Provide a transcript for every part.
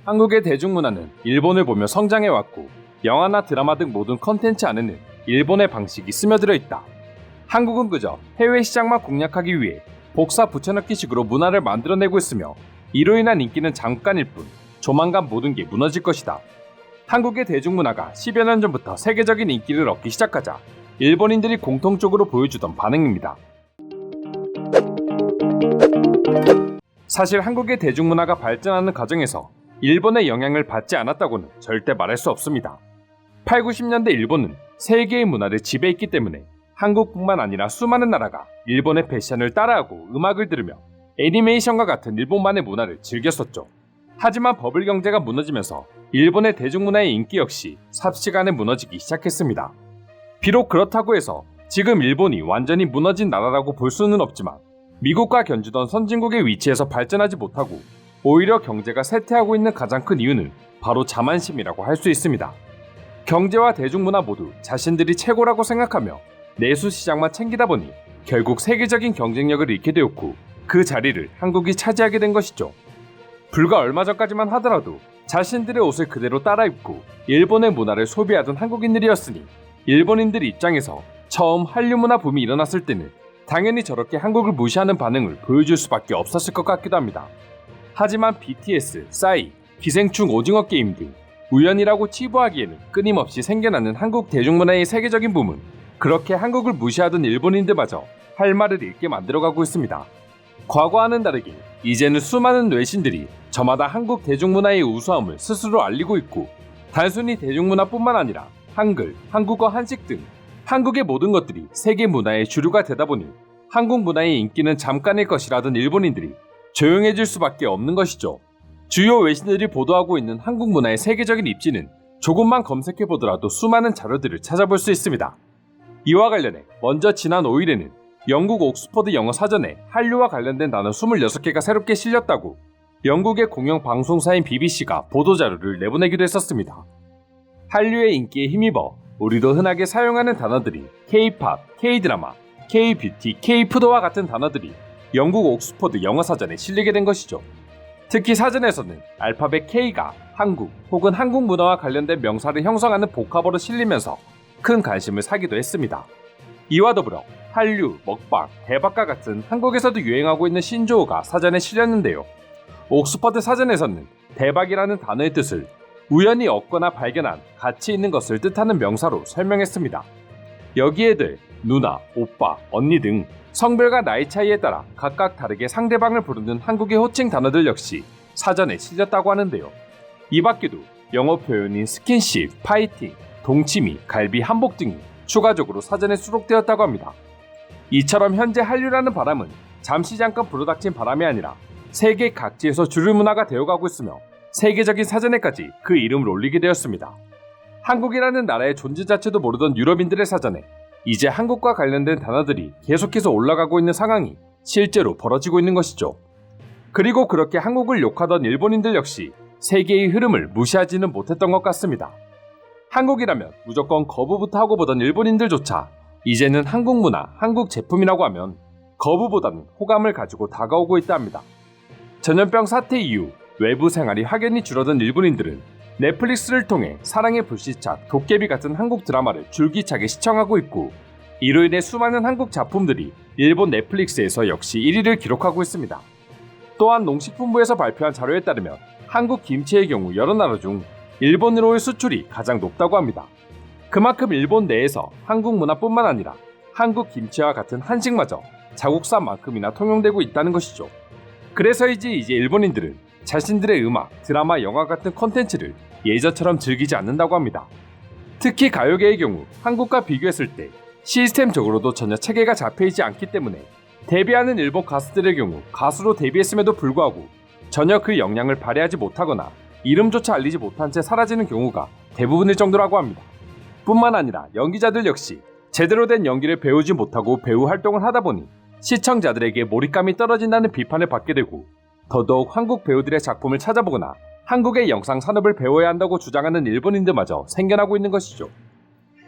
한국의 대중문화는 일본을 보며 성장해왔고 영화나 드라마 등 모든 컨텐츠 안에는 일본의 방식이 스며들어 있다. 한국은 그저 해외 시장만 공략하기 위해 복사 붙여넣기식으로 문화를 만들어내고 있으며 이로 인한 인기는 잠깐일 뿐 조만간 모든 게 무너질 것이다. 한국의 대중문화가 10여 년 전부터 세계적인 인기를 얻기 시작하자 일본인들이 공통적으로 보여주던 반응입니다. 사실 한국의 대중문화가 발전하는 과정에서 일본의 영향을 받지 않았다고는 절대 말할 수 없습니다. 8, 90년대 일본은 세계의 문화를 지배했기 때문에 한국뿐만 아니라 수많은 나라가 일본의 패션을 따라하고 음악을 들으며 애니메이션과 같은 일본만의 문화를 즐겼었죠. 하지만 버블 경제가 무너지면서 일본의 대중문화의 인기 역시 삽시간에 무너지기 시작했습니다. 비록 그렇다고 해서 지금 일본이 완전히 무너진 나라라고 볼 수는 없지만 미국과 견주던 선진국의 위치에서 발전하지 못하고 오히려 경제가 쇠퇴하고 있는 가장 큰 이유는 바로 자만심이라고 할 수 있습니다. 경제와 대중문화 모두 자신들이 최고라고 생각하며 내수 시장만 챙기다 보니 결국 세계적인 경쟁력을 잃게 되었고 그 자리를 한국이 차지하게 된 것이죠. 불과 얼마 전까지만 하더라도 자신들의 옷을 그대로 따라 입고 일본의 문화를 소비하던 한국인들이었으니 일본인들 입장에서 처음 한류 문화 붐이 일어났을 때는 당연히 저렇게 한국을 무시하는 반응을 보여줄 수밖에 없었을 것 같기도 합니다. 하지만 BTS, 싸이, 기생충 오징어 게임 등 우연이라고 치부하기에는 끊임없이 생겨나는 한국 대중문화의 세계적인 붐은 그렇게 한국을 무시하던 일본인들마저 할 말을 잃게 만들어가고 있습니다. 과거와는 다르게 이제는 수많은 외신들이 저마다 한국 대중문화의 우수함을 스스로 알리고 있고 단순히 대중문화뿐만 아니라 한글, 한국어, 한식 등 한국의 모든 것들이 세계 문화의 주류가 되다 보니 한국 문화의 인기는 잠깐일 것이라던 일본인들이 조용해질 수밖에 없는 것이죠. 주요 외신들이 보도하고 있는 한국 문화의 세계적인 입지는 조금만 검색해보더라도 수많은 자료들을 찾아볼 수 있습니다. 이와 관련해 먼저 지난 5일에는 영국 옥스퍼드 영어 사전에 한류와 관련된 단어 26개가 새롭게 실렸다고 영국의 공영 방송사인 BBC가 보도자료를 내보내기도 했었습니다. 한류의 인기에 힘입어 우리도 흔하게 사용하는 단어들이 K-팝, K-드라마, K-뷰티, K-푸드와 같은 단어들이 영국 옥스퍼드 영어 사전에 실리게 된 것이죠. 특히 사전에서는 알파벳 K가 한국 혹은 한국 문화와 관련된 명사를 형성하는 복합어로 실리면서 큰 관심을 사기도 했습니다. 이와 더불어 한류, 먹방, 대박과 같은 한국에서도 유행하고 있는 신조어가 사전에 실렸는데요. 옥스퍼드 사전에서는 대박이라는 단어의 뜻을 우연히 얻거나 발견한 가치 있는 것을 뜻하는 명사로 설명했습니다. 여기에 더해 누나, 오빠, 언니 등 성별과 나이 차이에 따라 각각 다르게 상대방을 부르는 한국의 호칭 단어들 역시 사전에 실렸다고 하는데요. 이 밖에도 영어 표현인 스킨십, 파이팅, 동치미, 갈비, 한복 등이 추가적으로 사전에 수록되었다고 합니다. 이처럼 현재 한류라는 바람은 잠시 잠깐 불어닥친 바람이 아니라 세계 각지에서 주류 문화가 되어가고 있으며 세계적인 사전에까지 그 이름을 올리게 되었습니다. 한국이라는 나라의 존재 자체도 모르던 유럽인들의 사전에 이제 한국과 관련된 단어들이 계속해서 올라가고 있는 상황이 실제로 벌어지고 있는 것이죠. 그리고 그렇게 한국을 욕하던 일본인들 역시 세계의 흐름을 무시하지는 못했던 것 같습니다. 한국이라면 무조건 거부부터 하고 보던 일본인들조차 이제는 한국 문화, 한국 제품이라고 하면 거부보다는 호감을 가지고 다가오고 있다 합니다. 전염병 사태 이후 외부 생활이 확연히 줄어든 일본인들은 넷플릭스를 통해 사랑의 불시착, 도깨비 같은 한국 드라마를 줄기차게 시청하고 있고 이로 인해 수많은 한국 작품들이 일본 넷플릭스에서 역시 1위를 기록하고 있습니다. 또한 농식품부에서 발표한 자료에 따르면 한국 김치의 경우 여러 나라 중 일본으로의 수출이 가장 높다고 합니다. 그만큼 일본 내에서 한국 문화뿐만 아니라 한국 김치와 같은 한식마저 자국산만큼이나 통용되고 있다는 것이죠. 그래서이지 이제 일본인들은 자신들의 음악, 드라마, 영화 같은 콘텐츠를 예전처럼 즐기지 않는다고 합니다. 특히 가요계의 경우 한국과 비교했을 때 시스템적으로도 전혀 체계가 잡혀있지 않기 때문에 데뷔하는 일본 가수들의 경우 가수로 데뷔했음에도 불구하고 전혀 그 역량을 발휘하지 못하거나 이름조차 알리지 못한 채 사라지는 경우가 대부분일 정도라고 합니다. 뿐만 아니라 연기자들 역시 제대로 된 연기를 배우지 못하고 배우 활동을 하다 보니 시청자들에게 몰입감이 떨어진다는 비판을 받게 되고 더더욱 한국 배우들의 작품을 찾아보거나 한국의 영상 산업을 배워야 한다고 주장하는 일본인들마저 생겨나고 있는 것이죠.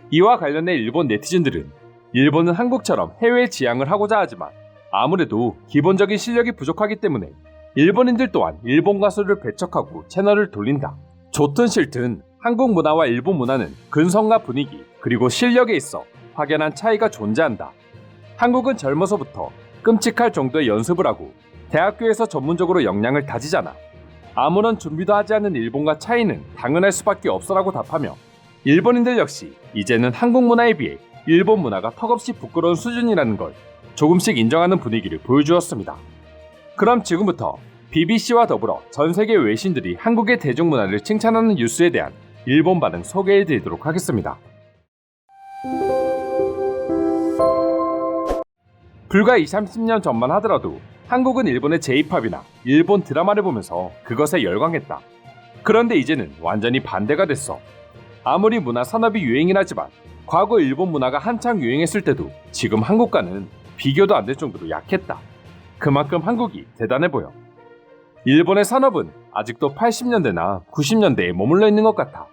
이와 관련해 일본 네티즌들은 일본은 한국처럼 해외 지향을 하고자 하지만 아무래도 기본적인 실력이 부족하기 때문에 일본인들 또한 일본 가수를 배척하고 채널을 돌린다. 좋든 싫든 한국 문화와 일본 문화는 근성과 분위기 그리고 실력에 있어 확연한 차이가 존재한다. 한국은 젊어서부터 끔찍할 정도의 연습을 하고 대학교에서 전문적으로 역량을 다지잖아. 아무런 준비도 하지 않은 일본과 차이는 당연할 수밖에 없어라고 답하며 일본인들 역시 이제는 한국 문화에 비해 일본 문화가 턱없이 부끄러운 수준이라는 걸 조금씩 인정하는 분위기를 보여주었습니다. 그럼 지금부터 BBC와 더불어 전 세계 외신들이 한국의 대중문화를 칭찬하는 뉴스에 대한 일본 반응 소개해드리도록 하겠습니다. 불과 20-30년 전만 하더라도 한국은 일본의 J-팝이나 일본 드라마를 보면서 그것에 열광했다. 그런데 이제는 완전히 반대가 됐어. 아무리 문화 산업이 유행이긴 하지만 과거 일본 문화가 한창 유행했을 때도 지금 한국과는 비교도 안 될 정도로 약했다. 그만큼 한국이 대단해 보여. 일본의 산업은 아직도 80년대나 90년대에 머물러 있는 것 같아.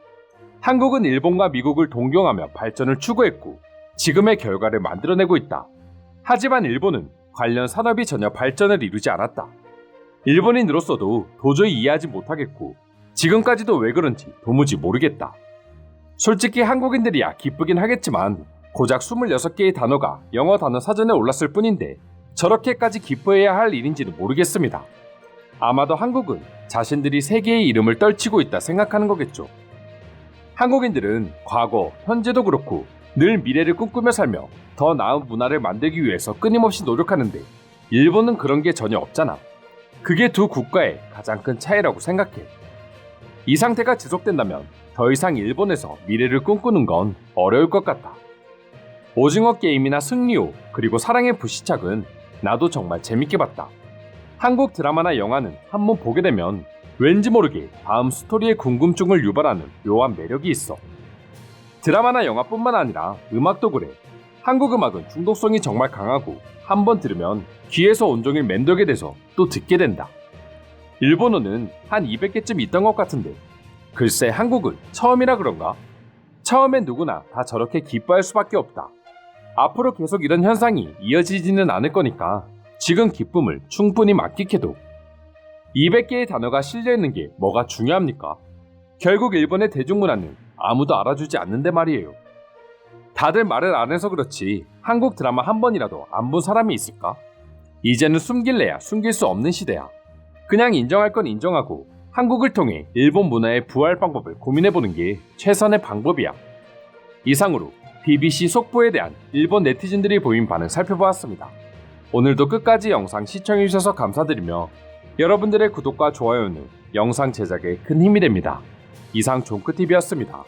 한국은 일본과 미국을 동경하며 발전을 추구했고 지금의 결과를 만들어내고 있다. 하지만 일본은 관련 산업이 전혀 발전을 이루지 않았다. 일본인으로서도 도저히 이해하지 못하겠고 지금까지도 왜 그런지 도무지 모르겠다. 솔직히 한국인들이야 기쁘긴 하겠지만 고작 26개의 단어가 영어 단어 사전에 올랐을 뿐인데 저렇게까지 기뻐해야 할 일인지는 모르겠습니다. 아마도 한국은 자신들이 세계의 이름을 떨치고 있다 생각하는 거겠죠. 한국인들은 과거, 현재도 그렇고 늘 미래를 꿈꾸며 살며 더 나은 문화를 만들기 위해서 끊임없이 노력하는데 일본은 그런 게 전혀 없잖아. 그게 두 국가의 가장 큰 차이라고 생각해. 이 상태가 지속된다면 더 이상 일본에서 미래를 꿈꾸는 건 어려울 것 같다. 오징어 게임이나 승리호 그리고 사랑의 불시착은 나도 정말 재밌게 봤다. 한국 드라마나 영화는 한번 보게 되면 왠지 모르게 다음 스토리의 궁금증을 유발하는 묘한 매력이 있어. 드라마나 영화뿐만 아니라 음악도 그래. 한국 음악은 중독성이 정말 강하고 한번 들으면 귀에서 온종일 맴돌게 돼서 또 듣게 된다. 일본어는 한 200개쯤 있던 것 같은데 글쎄 한국은 처음이라 그런가? 처음엔 누구나 다 저렇게 기뻐할 수밖에 없다. 앞으로 계속 이런 현상이 이어지지는 않을 거니까 지금 기쁨을 충분히 만끽해도 200개의 단어가 실려있는 게 뭐가 중요합니까? 결국 일본의 대중문화는 아무도 알아주지 않는데 말이에요. 다들 말을 안 해서 그렇지 한국 드라마 한 번이라도 안 본 사람이 있을까? 이제는 숨길래야 숨길 수 없는 시대야. 그냥 인정할 건 인정하고 한국을 통해 일본 문화의 부활 방법을 고민해보는 게 최선의 방법이야. 이상으로 BBC 속보에 대한 일본 네티즌들이 보인 반응 살펴보았습니다. 오늘도 끝까지 영상 시청해주셔서 감사드리며 여러분들의 구독과 좋아요는 영상 제작에 큰 힘이 됩니다. 이상 종크TV였습니다.